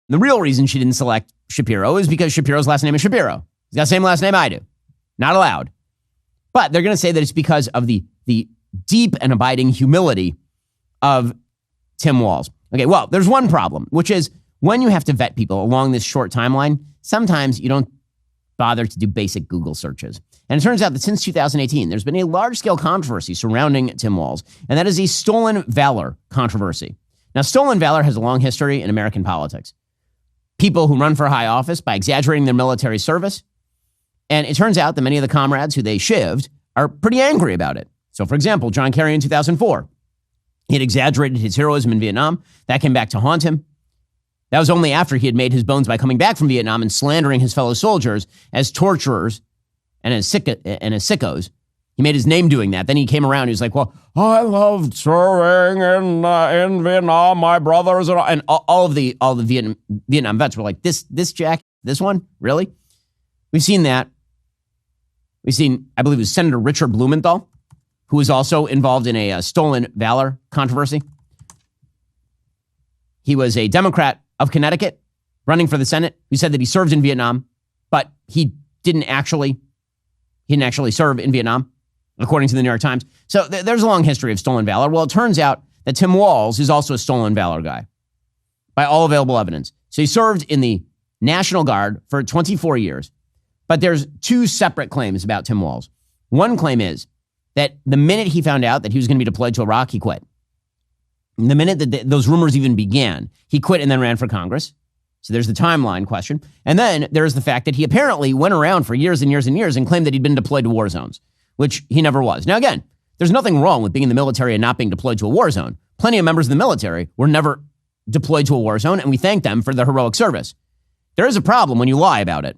The real reason she didn't select Shapiro is because Shapiro's last name is Shapiro. He's got the same last name I do. Not allowed. But they're going to say that it's because of the deep and abiding humility of Tim Walz. Okay, well, there's one problem, which is when you have to vet people along this short timeline, sometimes you don't bother to do basic Google searches. And it turns out that since 2018, there's been a large-scale controversy surrounding Tim Walz, and that is a stolen valor controversy. Now, stolen valor has a long history in American politics. People who run for high office by exaggerating their military service, and it turns out that many of the comrades who they shivved are pretty angry about it. So, for example, John Kerry in 2004, he had exaggerated his heroism in Vietnam. That came back to haunt him. That was only after he had made his bones by coming back from Vietnam and slandering his fellow soldiers as torturers and as sickos. He made his name doing that. Then he came around. He was like, well, I loved serving in Vietnam, my brothers. And all the Vietnam vets were like, this Jack, this one? Really? We've seen that. We've seen, I believe it was Senator Richard Blumenthal, who was also involved in a stolen valor controversy. He was a Democrat of Connecticut running for the Senate who said that he served in Vietnam, but he didn't actually serve in Vietnam, according to the New York Times. So there's a long history of stolen valor. Well, it turns out that Tim Walz is also a stolen valor guy by all available evidence. So he served in the National Guard for 24 years. But there's two separate claims about Tim Walz. One claim is that the minute he found out that he was going to be deployed to Iraq, he quit. And the minute that those rumors even began, he quit and then ran for Congress. So there's the timeline question. And then there's the fact that he apparently went around for years and years and years and claimed that he'd been deployed to war zones, which he never was. Now, again, there's nothing wrong with being in the military and not being deployed to a war zone. Plenty of members of the military were never deployed to a war zone, and we thank them for their heroic service. There is a problem when you lie about it.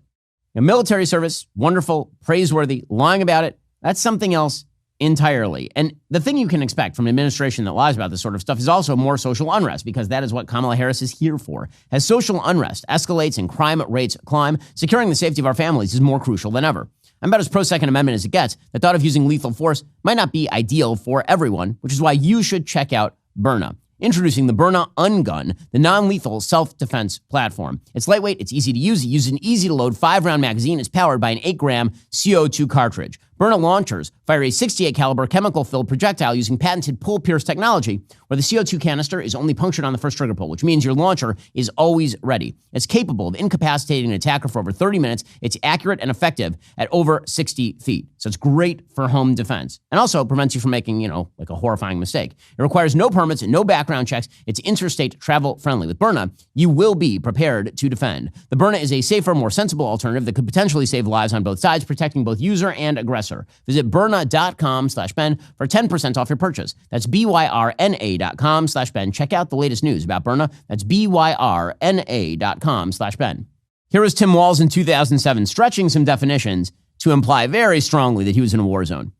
Now, military service, wonderful, praiseworthy. Lying about it, that's something else entirely. And the thing you can expect from an administration that lies about this sort of stuff is also more social unrest, because that is what Kamala Harris is here for. As social unrest escalates and crime rates climb, securing the safety of our families is more crucial than ever. I'm about as pro-Second Amendment as it gets. The thought of using lethal force might not be ideal for everyone, which is why you should check out Byrna. Introducing the Byrna Ungun, the non-lethal self-defense platform. It's lightweight, it's easy to use. It uses an easy-to-load 5-round magazine. It's powered by an 8-gram CO2 cartridge. Byrna launchers fire a 68 caliber chemical-filled projectile using patented pull-pierce technology, where the CO2 canister is only punctured on the first trigger pull, which means your launcher is always ready. It's capable of incapacitating an attacker for over 30 minutes. It's accurate and effective at over 60 feet. So it's great for home defense. And also prevents you from making, like a horrifying mistake. It requires no permits and no background checks. It's interstate travel friendly. With Byrna, you will be prepared to defend. The Byrna is a safer, more sensible alternative that could potentially save lives on both sides, protecting both user and aggressor. Visit Byrna.com/Ben for 10% off your purchase. That's BYRNA.com/Ben. Check out the latest news about Byrna. That's BYRNA.com/Ben. Here was Tim Walz in 2007, stretching some definitions to imply very strongly that he was in a war zone.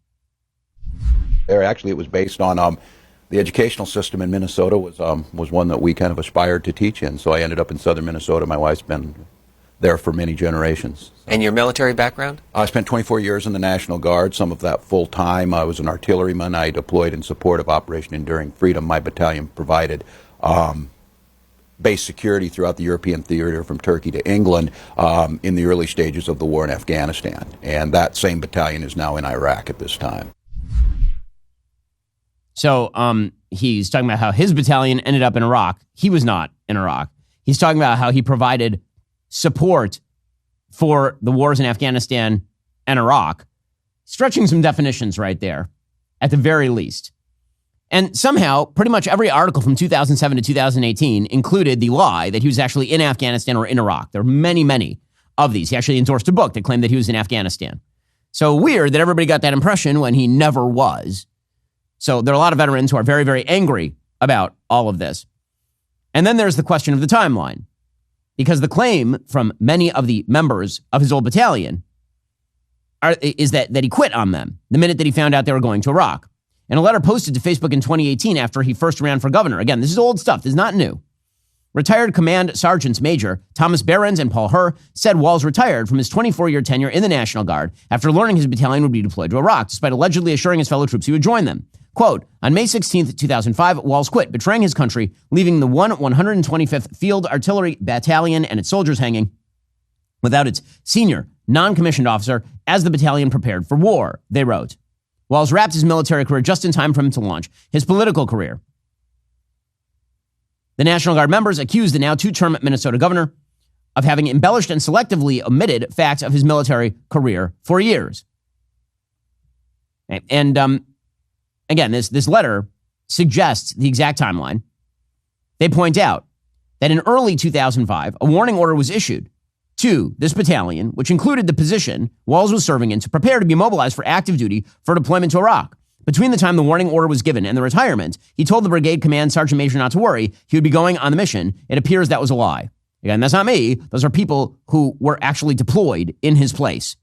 Actually, it was based on the educational system in Minnesota was one that we kind of aspired to teach in. So I ended up in southern Minnesota. My wife's been there for many generations. And your military background? I spent 24 years in the National Guard, some of that full-time. I was an artilleryman. I deployed in support of Operation Enduring Freedom. My battalion provided base security throughout the European theater from Turkey to England in the early stages of the war in Afghanistan. And that same battalion is now in Iraq at this time. So he's talking about how his battalion ended up in Iraq. He was not in Iraq. He's talking about how he provided support for the wars in Afghanistan and Iraq, stretching some definitions right there, at the very least. And somehow, pretty much every article from 2007 to 2018 included the lie that he was actually in Afghanistan or in Iraq. There are many, many of these. He actually endorsed a book that claimed that he was in Afghanistan. So weird that everybody got that impression when he never was. So there are a lot of veterans who are very, very angry about all of this. And then there's the question of the timeline. Because the claim from many of the members of his old battalion is that he quit on them the minute that he found out they were going to Iraq. In a letter posted to Facebook in 2018 after he first ran for governor, again, this is old stuff, this is not new. Retired Command Sergeants Major Thomas Behrens and Paul Herr said Walz retired from his 24-year tenure in the National Guard after learning his battalion would be deployed to Iraq, despite allegedly assuring his fellow troops he would join them. Quote, on May 16th, 2005, Walz quit, betraying his country, leaving the 125th Field Artillery Battalion and its soldiers hanging without its senior, non-commissioned officer as the battalion prepared for war, they wrote. Walz wrapped his military career just in time for him to launch his political career. The National Guard members accused the now two-term Minnesota governor of having embellished and selectively omitted facts of his military career for years. And again, this letter suggests the exact timeline. They point out that in early 2005, a warning order was issued to this battalion, which included the position Walz was serving in, to prepare to be mobilized for active duty for deployment to Iraq. Between the time the warning order was given and the retirement, he told the brigade command sergeant major not to worry. He would be going on the mission. It appears that was a lie. Again, that's not me. Those are people who were actually deployed in his place.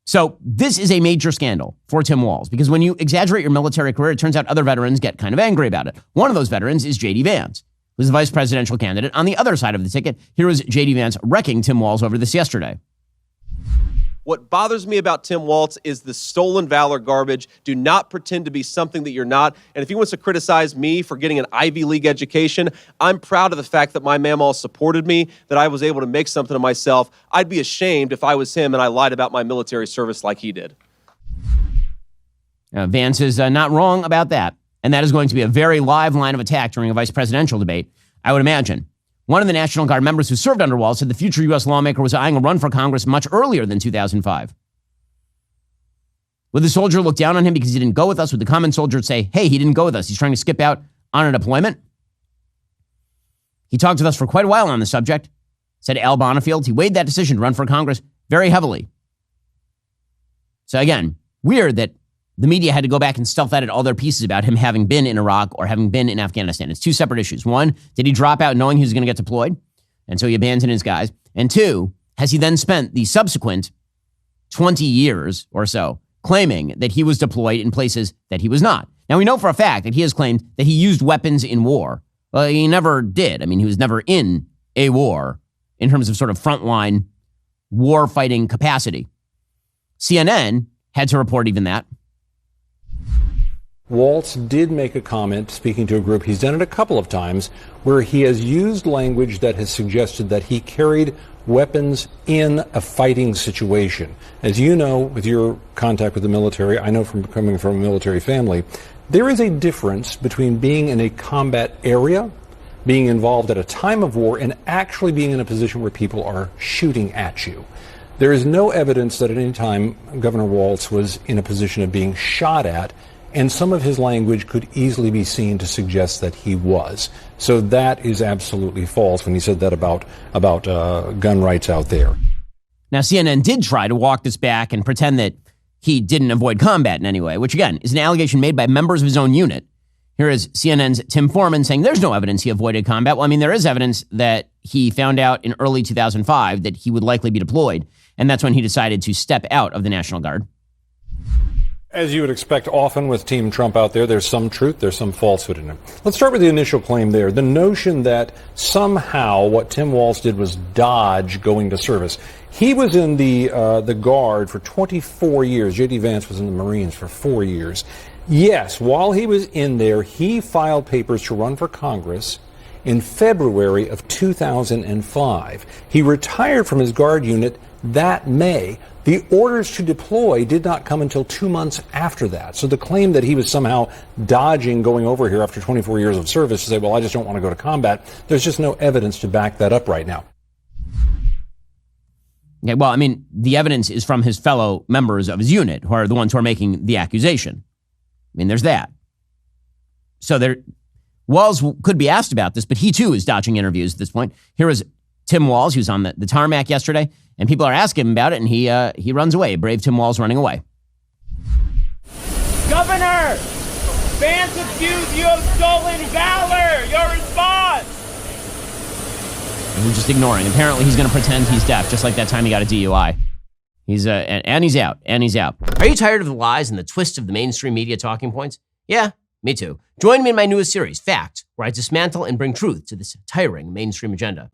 So this is a major scandal for Tim Walz, because when you exaggerate your military career, it turns out other veterans get kind of angry about it. One of those veterans is J.D. Vance, who's the vice presidential candidate on the other side of the ticket. Here was J.D. Vance wrecking Tim Walz over this yesterday. What bothers me about Tim Walz is the stolen valor garbage. Do not pretend to be something that you're not. And if he wants to criticize me for getting an Ivy League education, I'm proud of the fact that my mamaw supported me, that I was able to make something of myself. I'd be ashamed if I was him and I lied about my military service like he did. Vance is not wrong about that. And that is going to be a very live line of attack during a vice presidential debate, I would imagine. One of the National Guard members who served under Walz said the future U.S. lawmaker was eyeing a run for Congress much earlier than 2005. Would the soldier look down on him because he didn't go with us? Would the common soldier say, hey, he didn't go with us, he's trying to skip out on a deployment? He talked with us for quite a while on the subject, said Al Bonifield. He weighed that decision to run for Congress very heavily. So again, weird that the media had to go back and stealth edit all their pieces about him having been in Iraq or having been in Afghanistan. It's two separate issues. One, did he drop out knowing he was going to get deployed? And so he abandoned his guys. And two, has he then spent the subsequent 20 years or so claiming that he was deployed in places that he was not? Now, we know for a fact that he has claimed that he used weapons in war. Well, he never did. I mean, he was never in a war in terms of sort of frontline war fighting capacity. CNN had to report even that. Walz did make a comment, speaking to a group, he's done it a couple of times, where he has used language that has suggested that he carried weapons in a fighting situation. As you know, with your contact with the military, I know from coming from a military family, there is a difference between being in a combat area, being involved at a time of war, and actually being in a position where people are shooting at you. There is no evidence that at any time Governor Walz was in a position of being shot at, and some of his language could easily be seen to suggest that he was. So that is absolutely false when he said that about gun rights out there. Now, CNN did try to walk this back and pretend that he didn't avoid combat in any way, which, again, is an allegation made by members of his own unit. Here is CNN's Tim Foreman saying there's no evidence he avoided combat. Well, I mean, there is evidence that he found out in early 2005 that he would likely be deployed, and that's when he decided to step out of the National Guard. As you would expect often with Team Trump out there, there's some truth, there's some falsehood in it. Let's start with the initial claim there, the notion that somehow what Tim Walz did was dodge going to service. He was in the Guard for 24 years. J.D. Vance was in the Marines for 4 years. Yes, while he was in there, he filed papers to run for Congress in February of 2005. He retired from his Guard unit that May. The orders to deploy did not come until 2 months after that. So the claim that he was somehow dodging going over here after 24 years of service to say, well, I just don't want to go to combat, there's just no evidence to back that up right now. Okay, well, I mean, the evidence is from his fellow members of his unit, who are the ones who are making the accusation. I mean, there's that. So Walz could be asked about this, but he too is dodging interviews at this point. Here is Tim Walz, who's on the tarmac yesterday, and people are asking him about it, and he runs away. Brave Tim Walz running away. Governor, Vance accused you of stolen valor. Your response? And he's just ignoring. Apparently, he's going to pretend he's deaf, just like that time he got a DUI. He's out. Are you tired of the lies and the twists of the mainstream media talking points? Yeah, me too. Join me in my newest series, Fact, where I dismantle and bring truth to this tiring mainstream agenda.